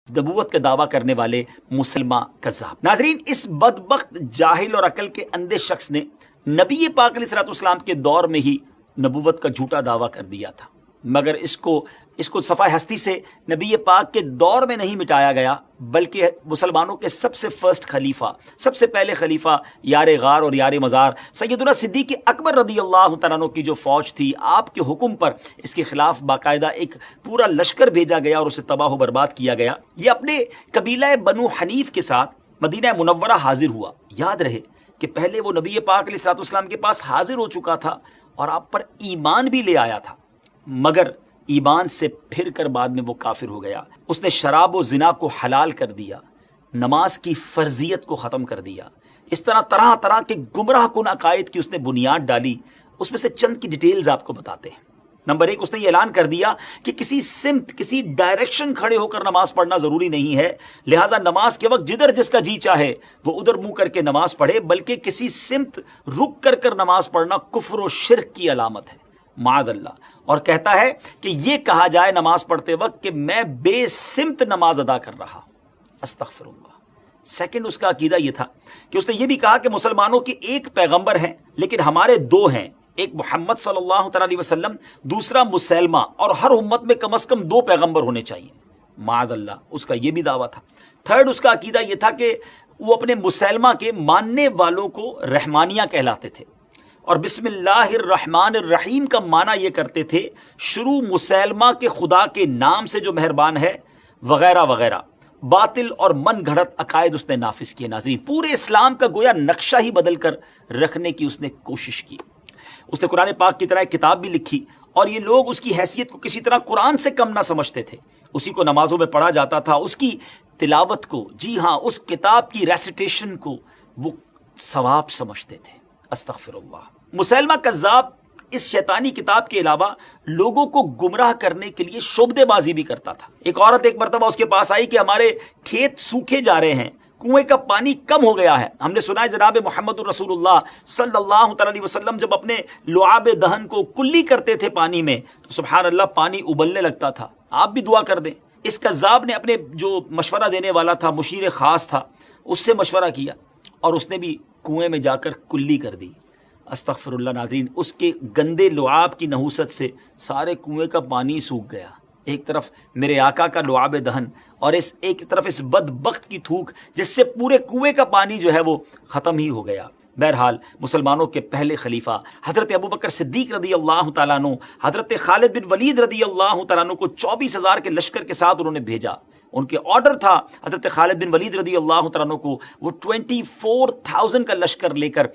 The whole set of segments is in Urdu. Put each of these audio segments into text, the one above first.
نبوت کا دعویٰ کرنے والے مسلمہ کذاب۔ ناظرین، اس بدبخت جاہل اور عقل کے اندھے شخص نے نبی پاک علیہ الصلوۃ والسلام کے دور میں ہی نبوت کا جھوٹا دعویٰ کر دیا تھا، مگر اس کو صفحہ ہستی سے نبی پاک کے دور میں نہیں مٹایا گیا، بلکہ مسلمانوں کے سب سے فرسٹ خلیفہ، سب سے پہلے خلیفہ، یار غار اور یار مزار سیدنا صدیق اکبر رضی اللہ تعالیٰ عنہ کی جو فوج تھی، آپ کے حکم پر اس کے خلاف باقاعدہ ایک پورا لشکر بھیجا گیا اور اسے تباہ و برباد کیا گیا۔ یہ اپنے قبیلہ بنو حنیف کے ساتھ مدینہ منورہ حاضر ہوا۔ یاد رہے کہ پہلے وہ نبی پاک علیہ الصلوۃ والسلام کے پاس حاضر ہو چکا تھا اور آپ پر ایمان بھی لے آیا تھا، مگر ایمان سے پھر کر بعد میں وہ کافر ہو گیا۔ اس نے شراب و زنا کو حلال کر دیا، نماز کی فرضیت کو ختم کر دیا، اس طرح طرح طرح کے گمراہ کن عقائد کی اس نے بنیاد ڈالی۔ اس میں سے چند کی ڈیٹیلز آپ کو بتاتے ہیں۔ نمبر 1، اس نے یہ اعلان کر دیا کہ کسی سمت، کسی ڈائریکشن کھڑے ہو کر نماز پڑھنا ضروری نہیں ہے، لہٰذا نماز کے وقت جدھر جس کا جی چاہے وہ ادھر منہ کر کے نماز پڑھے، بلکہ کسی سمت رک کر نماز پڑھنا کفر و شرک کی علامت ہے، معاذ اللہ۔ اور کہتا ہے کہ یہ کہا جائے نماز پڑھتے وقت کہ میں بے سمت نماز ادا کر رہا ہوں، استغفر اللہ۔ سیکنڈ، اس کا عقیدہ یہ تھا کہ اس نے یہ بھی کہا کہ مسلمانوں کے ایک پیغمبر ہیں لیکن ہمارے دو ہیں، ایک محمد صلی اللہ تعالیٰ علیہ وسلم، دوسرا مسلمہ، اور ہر امت میں کم از کم 2 پیغمبر ہونے چاہیے، معاذ اللہ۔ اس کا یہ بھی دعویٰ تھا۔ تھرڈ، اس کا عقیدہ یہ تھا کہ وہ اپنے مسلمہ کے ماننے والوں کو رحمانیہ کہلاتے تھے، اور بسم اللہ الرحمن الرحیم کا معنی یہ کرتے تھے شروع مسلمہ کے خدا کے نام سے جو مہربان ہے، وغیرہ وغیرہ۔ باطل اور من گھڑت عقائد اس نے نافذ کیے۔ ناظرین، پورے اسلام کا گویا نقشہ ہی بدل کر رکھنے کی اس نے کوشش کی۔ اس نے قرآن پاک کی طرح ایک کتاب بھی لکھی، اور یہ لوگ اس کی حیثیت کو کسی طرح قرآن سے کم نہ سمجھتے تھے، اسی کو نمازوں میں پڑھا جاتا تھا، اس کی تلاوت کو، جی ہاں، اس کتاب کی ریسیٹیشن کو وہ ثواب سمجھتے تھے، استغفر اللہ۔ مسلمہ کذاب اس شیطانی کتاب کے علاوہ لوگوں کو گمراہ کرنے کے لیے شعبدے بازی بھی کرتا تھا۔ ایک عورت ایک مرتبہ اس کے پاس آئی کہ ہمارے کھیت سوکھے جا رہے ہیں، کنویں کا پانی کم ہو گیا ہے، ہم نے سنا ہے جناب محمد الرسول اللہ صلی اللہ تعالی علیہ وسلم جب اپنے لعاب دہن کو کلی کرتے تھے پانی میں تو سبحان اللہ پانی ابلنے لگتا تھا، آپ بھی دعا کر دیں۔ اس کذاب نے اپنے جو مشورہ دینے والا تھا، مشیر خاص تھا، اس سے مشورہ کیا اور اس نے بھی کنویں میں جا کر کلی کر دی، استغفر اللہ۔ ناظرین، اس کے گندے لعاب کی نحوست سے سارے کنویں کا پانی سوکھ گیا، ایک طرف میرے آقا کا لعاب دہن اور ایک طرف اس بدبخت کی تھوک جس سے پورے کنویں کا پانی جو ہے وہ ختم ہی ہو گیا۔ بہرحال مسلمانوں کے پہلے خلیفہ حضرت ابوبکر صدیق رضی اللہ تعالیٰ عنہ، حضرت خالد بن ولید رضی اللہ تعالیٰ عنہ کو 24,000 کے لشکر کے ساتھ انہوں نے بھیجا۔ ان کے آرڈر تھا حضرت خالد بن ولید رضی اللہ تعالیٰ عنہ کو، وہ 24,000 کا لشکر لے کر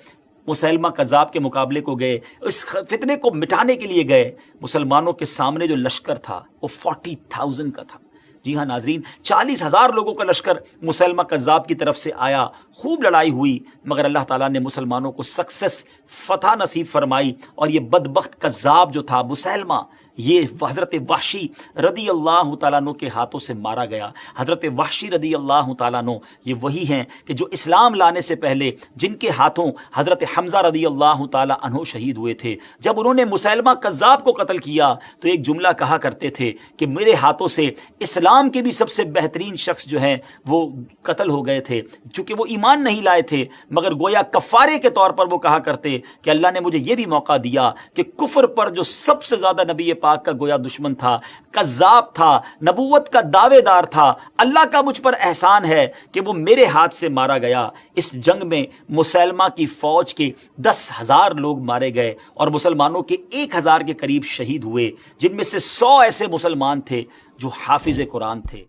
مسلمہ کذاب کے مقابلے کو گئے، اس فتنے کو مٹانے کے لیے گئے۔ مسلمانوں کے سامنے جو لشکر تھا وہ 40,000 کا تھا۔ جی ہاں ناظرین، 40,000 لوگوں کا لشکر مسلمہ کذاب کی طرف سے آیا، خوب لڑائی ہوئی، مگر اللہ تعالیٰ نے مسلمانوں کو سکسیس، فتح نصیب فرمائی، اور یہ بدبخت کذاب جو تھا مسلمہ، یہ حضرت وحشی رضی اللہ تعالیٰ عنہ کے ہاتھوں سے مارا گیا۔ حضرت وحشی رضی اللہ تعالیٰ عنہ یہ وہی ہیں کہ جو اسلام لانے سے پہلے جن کے ہاتھوں حضرت حمزہ رضی اللہ تعالیٰ عنہ شہید ہوئے تھے۔ جب انہوں نے مسلمہ کذاب کو قتل کیا تو ایک جملہ کہا کرتے تھے کہ میرے ہاتھوں سے اسلام کے بھی سب سے بہترین شخص جو ہیں وہ قتل ہو گئے تھے، چونکہ وہ ایمان نہیں لائے تھے، مگر گویا کفارے کے طور پر وہ کہا کرتے کہ اللہ نے مجھے یہ بھی موقع دیا کہ کفر پر جو سب سے زیادہ نبی پاک کا گویا دشمن تھا، کذاب تھا، نبوت کا دعوے دار تھا، اللہ کا مجھ پر احسان ہے کہ وہ میرے ہاتھ سے مارا گیا۔ اس جنگ میں مسلمہ کی فوج کے 10,000 لوگ مارے گئے اور مسلمانوں کے 1,000 کے قریب شہید ہوئے، جن میں سے 100 ایسے مسلمان تھے جو حافظ قرآن تھے۔